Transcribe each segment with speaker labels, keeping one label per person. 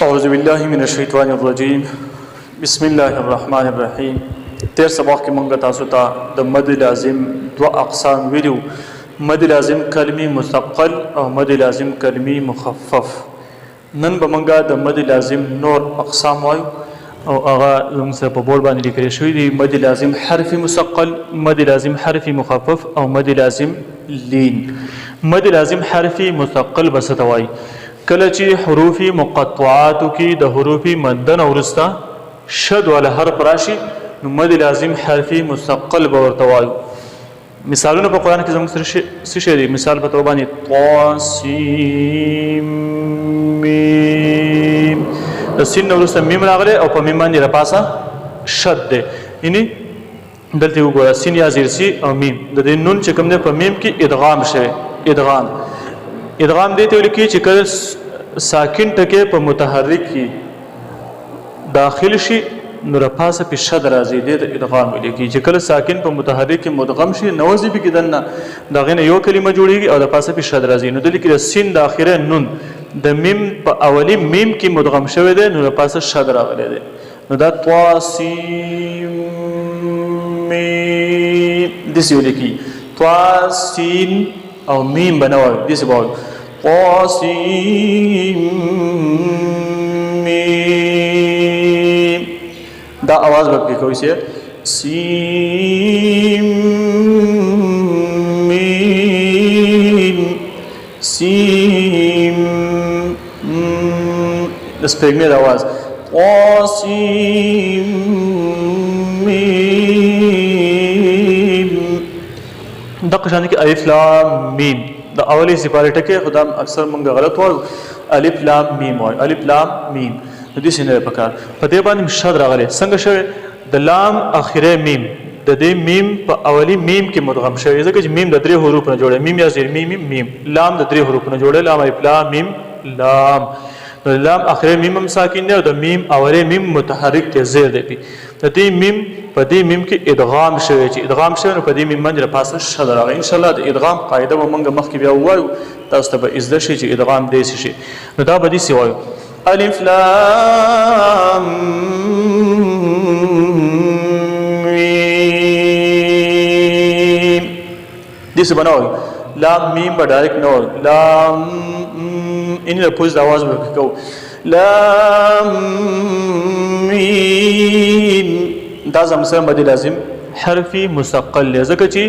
Speaker 1: اعوذ باللہ من الشیطان الرجیم بسم اللہ الرحمن الرحیم. تیر سبق کې مونږ تاسو ته د مد لازم دو اقسام ویلو، مد لازم کلمی مسقل او مد لازم کلمی مخفف. نن به مونږ د مد لازم نور اقسام وایو او هغه زموږ سره په بورډ باندې لیکل شوي دي. مد لازم حرفي مسقل، مد لازم حرفي مخفف او مد لازم لین. مد لازم حرفي مسقل بس ته وایي کله چې حروف مقطعاتو کې د حروف مدن ورسته شد ولا حرف راشي نو مد لازم حرفي مسقل به ورته وایو. مثالونه په قرآن کې زموږ سره څه شی دي؟ مثال په توګه باندې طا سین میم، د سین ورسته میم راغلی او په میم باندې راپاسه شد دی. یعنی دلته وګوره سین یا زیر سی او میم د دې نون چې کوم دی په میم کې ادغام شوی. ادغام دی ته ویل کېږي چې کله ساکن ټکی په متحرک کې داخل شي نو راپاسه په شد راځي، دی ته ادغام ویل کېږي. چې کله ساکن په متحرک کې مدغم شي نوځي به کې دننه د هغې نه یو کلمه جوړېږي او د پاسه په شد راځي. نو دلته کې د سین د اخره نون د میم په اولی میم کې مدغم شوی دی نو راپاسه شد راغلی دی. نو دا طا سین میم داسې ویل کېږي. طا سین او میم به نه وایو، داسې به وایو طا سین میم. دا آواز به پرې کوئ چې سین میم سین د سپېږمۍ د آواز طا سین میم. دغه شان کې الف لام میم د اولی سپاره ټکی خو دا اکثر مونږ غلط وایو، الف لام میم وایو، الف لام میم. نو داسې نه دی پکار. په دې باندې شد راغلی څنګه شوی؟ د لام اخره میم د دې میم په اولی میم کې مدغم شوی، ځکه چې میم د درې حروف نه جوړی، میم یا زیر میم میم. لام د درې حروف نه جوړی، لام الف لام میم لام. نو لام اخره میم هم ساکن دی او د میم اولی میم متحرک دی، زیر دی. د دې میم په دې میم کې ادغام شوی، چې ادغام شوی نو په دې میم باندې راپاسه شد راغی. انشاءالله د ادغام قاعده به موږ مخکې بیا ووایو، تاسو ته به زده شي چې ادغام داسې شي. نو دا به داسې وایو الف لام میم. داسې به نه وایو لام میم به ډایرکټ نه وایو، لام این د پوز د اواز به کوو لام میم. دا زموږ سره مد لازم حرفي مسقل دی، ځکه چې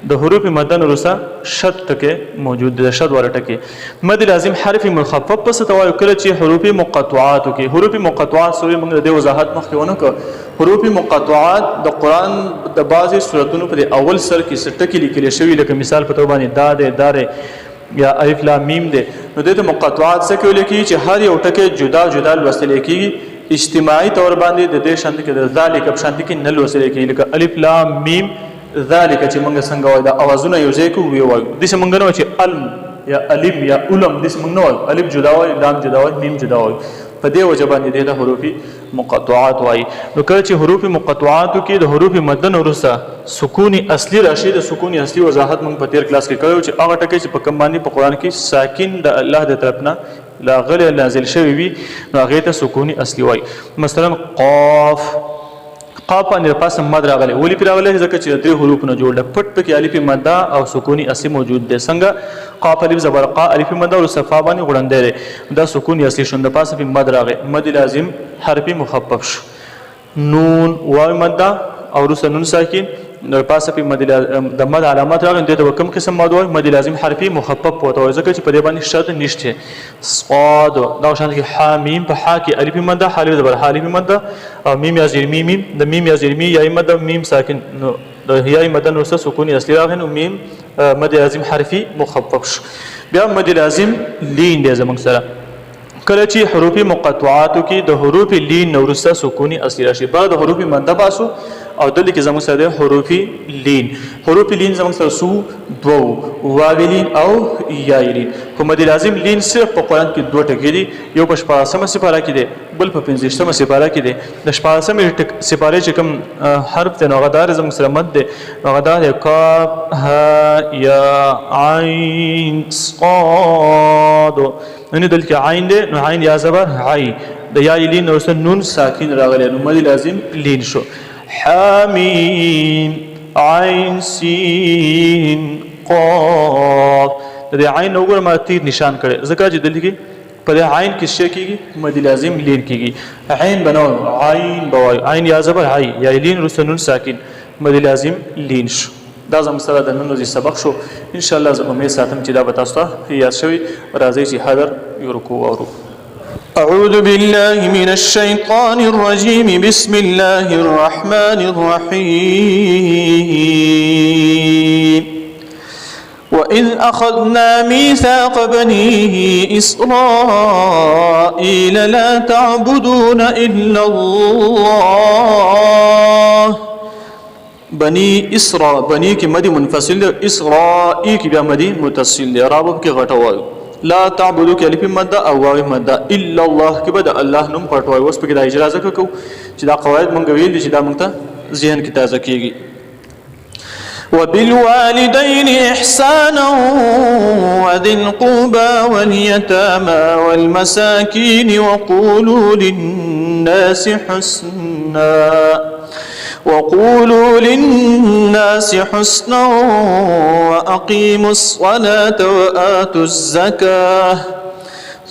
Speaker 1: د حروف مدن وروسته شد ټکی موجود دی، د شد والا ټکی. مد لازم حرفي مخفف پس ته وایو کله چې حروف مقطعاتو کې حروف مقطعات سوري موږ د دې وضاحت مخکې ونه کړ. حروف مقطعات د قرآن د بعضې سورتونو په اول سر کې څه ټکي لیکلی شوي، لکه مثال په توګه باندې دا دی، دا دی یا الف لام میم دی. نو دې ته مقطعات څه کولی کېږي چې هر یو ټکی جدا جدا لوستلی کېږي. اجتماعي طور باندې د دې شاندې کې د ذالک په شاندې کې نه لوستلی کېږي، لکه الف لام میم ذالک چې موږ څنګه وایو دا اوازونه یو ځای کوو وایو. داسې موږ نه وایو چې الم یا الم یا علم، داسې موږ نه وایو. الف جدا وایو، لام جدا وایو، میم جدا وایو. په دې وجه باندې دې ته حروف مقطعات وایي. نو کله چې حروف مقطعاتو کې د حروف مدن وروسته سکون اصلي راشي، د سکون اصلي وضاحت موږ په تیر کلاس کې کړی چې هغه ټکی چې په کوم باندې په قرآن کې ساکن د الله د طرف نه لاغلی نازل شوی وي نو هغې ته سکوني اصلي وایي. مثلا قاف، قاف باندې پاسه مد راغلی. ولې پرې راغلی؟ ځکه چې د درې حروف نه جوړ ده، پټ پکې الف مده او سکوني اصلي موجود دی. څنګه قاف الف زبر قا الف مده او صفا باندې غړندی دی، دا سکوني اصلي شو، د پاسه په مد راغی. مد لازم حرفي مخفف شو. نون واو مده او وروسته نون ساکن نو پاسه په مد د مد علامات راغلي، دې ته به کوم قسم مد وایي؟ مد لازم حرفي مخفف ورته وایي، ځکه چې په دې باندې شد نشته. صاد دا شان کې ح میم، په ح کې الف مده، ح الف زبر ح الف مده او میم یا زیر میم، د میم یا زیر میم یا مده میم ساکن، نو د یا مده نو سره سکون اصلي راغی نو میم مد لازم حرفي مخفف شو. بیا مد لازم لین دی زموږ سره. کله چې حروف مقطعاتو کې د حروف لین نه وروسته سکوني اصلي راشي، بعد د حروف مده باسو او دلته کې زموږ سره حروف لین. حروف لین زموږ سره سو دوه واو لین او یا لین. خو مد لازم لین صرف په قرآن کې دوه ټکي دي، یو په 14مه سپاره کې دی، بل په 15مه سپاره کې دی. د 14مه سپاره چې کوم حرف دی نو هغه دار زموږ سره مد دی، هغه دا دی کاف ها یا عین صاد. ان دلته عین ده نو عین یا زبر عی د یا لین او نون ساکن راغلی نو مد لازم لین شو حمیم عین سین قاف د عین وګور ما تیر نشان کړي ځکه چې دلته کې پر عین کې شي کېږي مد لازم لین کېږي عین بنو عین بوای عین یا زبر عی یا لین او نون ساکن مد لازم لین شو دا زموږ سره د نن ورځې سبق شو ان شاء الله زه امید ساتم چې دا به تاسو ته یاد شوي راځئ چې حدر یو رکوع واورو
Speaker 2: أعوذ بالله من الشيطان الرجيم بسم الله الرحمن الرحيم وإذ أخذنا ميثاق بني إسرائيل لا تعبدون إلا الله بني اسراء بني کی مدی منفصل دی اسرائی کی بیا مدی متصل دی رابط کی غټوایو لا تعبدو کی الف مد او واو مد الا الله کی بد الله نوم پټوای اوس په کې د اجازه کو چې دا قواعد مونږ ویل دي چې دا مونږ ته ذهن کې تازه کیږي وبالوالدين إحسانا وذي القربى واليتامى والمساكين وقولوا للناس حسنا وأقيموا الصلاة وآتوا الزكاة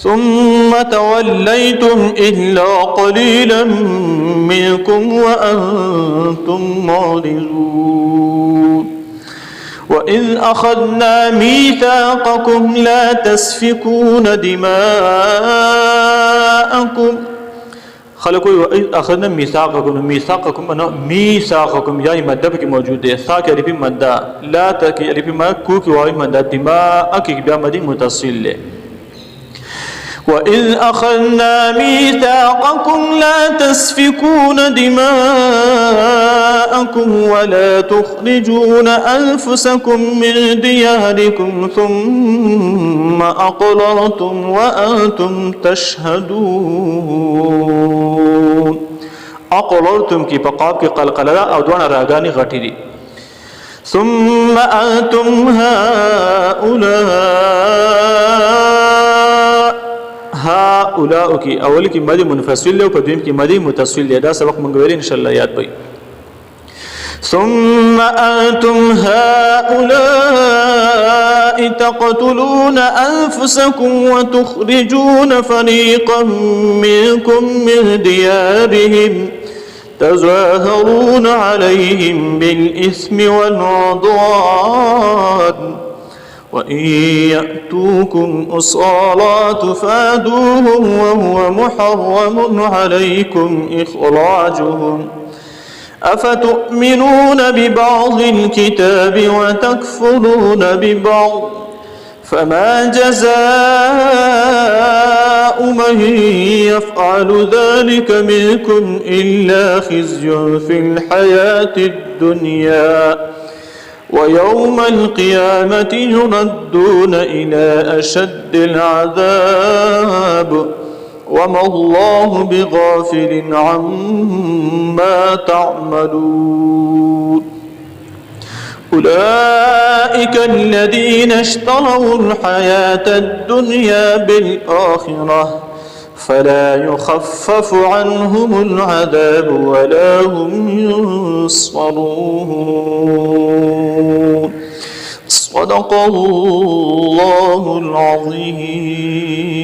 Speaker 2: ثم توليتم إلا قليلا منكم وأنتم معرضون وإذ أخذنا ميثاقكم لا تسفكون دماءكم خلقوا وإذ أخذنا ميثاقكم أنا ميثاقكم يا مدة بك موجودة ثاك ألف مدة لا تك ألف ما كوك واي مدة دماءك بيا مدي متصل وإذ أخذنا ميثاقكم لا تسفكون دماءكم ولا تخرجون أنفسكم من دياركم ثم أقررتم وأنتم تشهدون أقررتم كي بقاب كي قلقلة أو دوانا راغاني غټي دي ثم أنتم هؤلاء کی اول کی مدی منفصل او په دویم کی مدی متصل دا سبق مونږ ویل ان شاء الله یاد وي ثم أنتم هؤلاء تقتلون أنفسكم وتخرجون فريقا منكم من ديارهم تظاهرون عليهم بالإثم والعدوان وإن يأتوكم أسارى تفادوهم وهو محرم عليكم إخراجهم أفتؤمنون ببعض الكتاب وتكفرون ببعض فما جزاء من يفعل ذلك منكم إلا خزي في الحياة الدنيا ويوم القيامة يردون إلى أشد العذاب وما الله بغافل عما تعملون أولئك الذين اشتروا الحياة الدنيا بالآخرة فلا يخفف عنهم العذاب ولا هم ينصرون صدق الله العظيم.